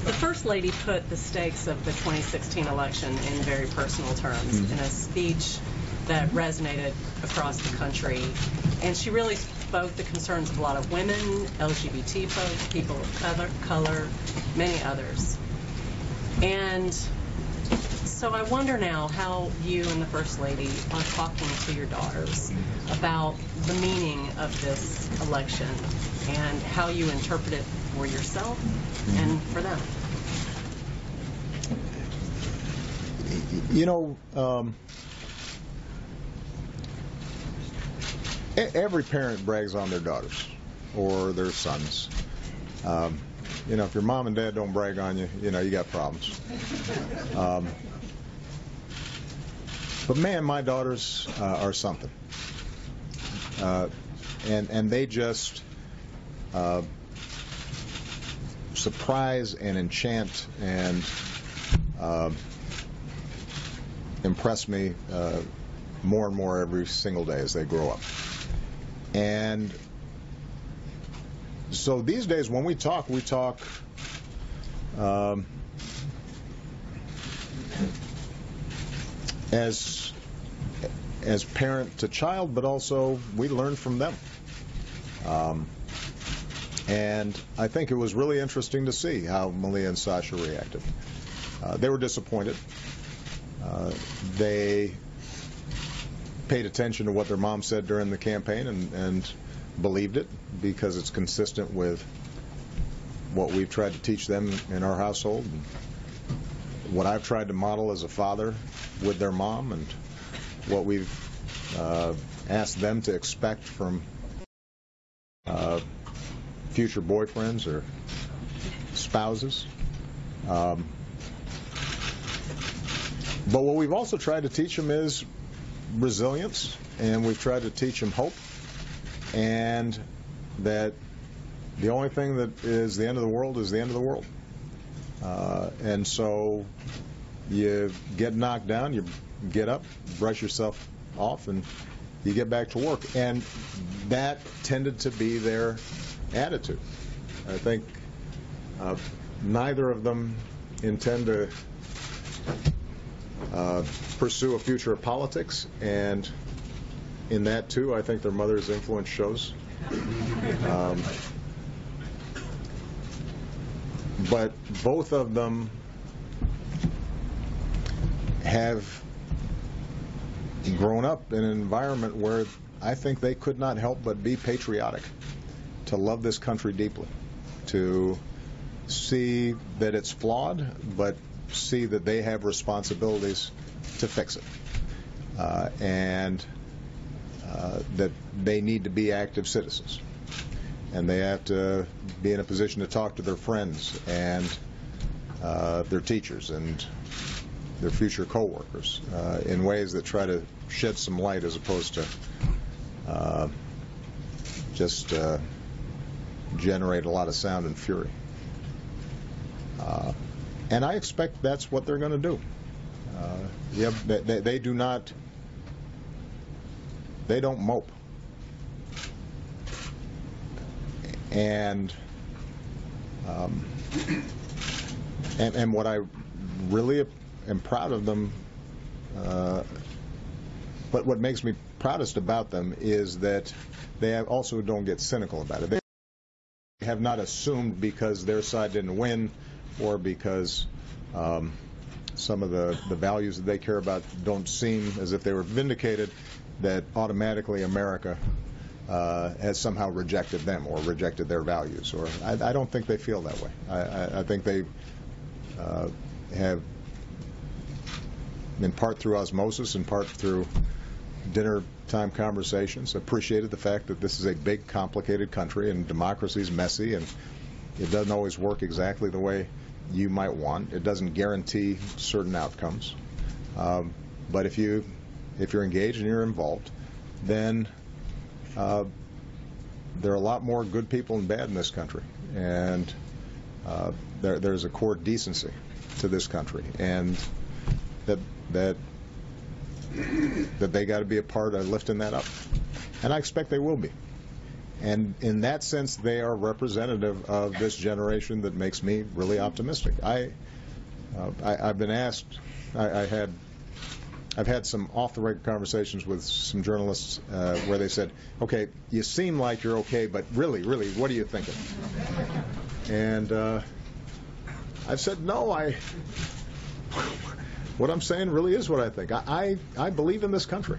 The First Lady put the stakes of the 2016 election in very personal terms in a speech that resonated across the country. And she really spoke the concerns of a lot of women, LGBT folks, people of color, many others. And so I wonder now how you and the First Lady are talking to your daughters about the meaning of this election and how you interpret it for yourself and for them. You know, every parent brags on their daughters or their sons. You know, if your mom and dad don't brag on you, you know, you got problems. But man, my daughters are something. And they just surprise and enchant and impress me more and more every single day as they grow up. And so these days when we talk as parent to child, but also we learn from them. And I think it was really interesting to see how Malia and Sasha reacted. They were disappointed. They paid attention to what their mom said during the campaign and believed it because it's consistent with what we've tried to teach them in our household, and what I've tried to model as a father with their mom, and what we've asked them to expect from future boyfriends or spouses. But what we've also tried to teach them is resilience, and we've tried to teach them hope, and that the only thing that is the end of the world is the end of the world. And so you get knocked down, you get up, brush yourself off, and you get back to work. And that tended to be their attitude. I think neither of them intend to pursue a future of politics, and in that too I think their mother's influence shows. But both of them have grown up in an environment where I think they could not help but be patriotic, to love this country deeply, to see that it's flawed, but see that they have responsibilities to fix it, and that they need to be active citizens, and they have to be in a position to talk to their friends and their teachers and their future coworkers in ways that try to shed some light as opposed to just generate a lot of sound and fury. And I expect that's what they're going to do. They do not. They don't mope. And what I really am proud of them, but what makes me proudest about them is that they also don't get cynical about it. They have not assumed because their side didn't win, or because some of the values that they care about don't seem as if they were vindicated, that automatically America has somehow rejected them or rejected their values. Or I don't think they feel that way. I think they have, in part through osmosis, in part through dinner time conversations, appreciated the fact that this is a big, complicated country, and democracy is messy, and it doesn't always work exactly the way you might want. It doesn't guarantee certain outcomes. But if you're engaged and you're involved, then there are a lot more good people than bad in this country, and there's a core decency to this country, and that they got to be a part of lifting that up, and I expect they will be. And in that sense, they are representative of this generation that makes me really optimistic. I've been asked, I've had some off-the-record conversations with some journalists where they said, okay, you seem like you're okay, but really, what are you thinking? And I've said, no, what I'm saying really is what I think. I believe in this country.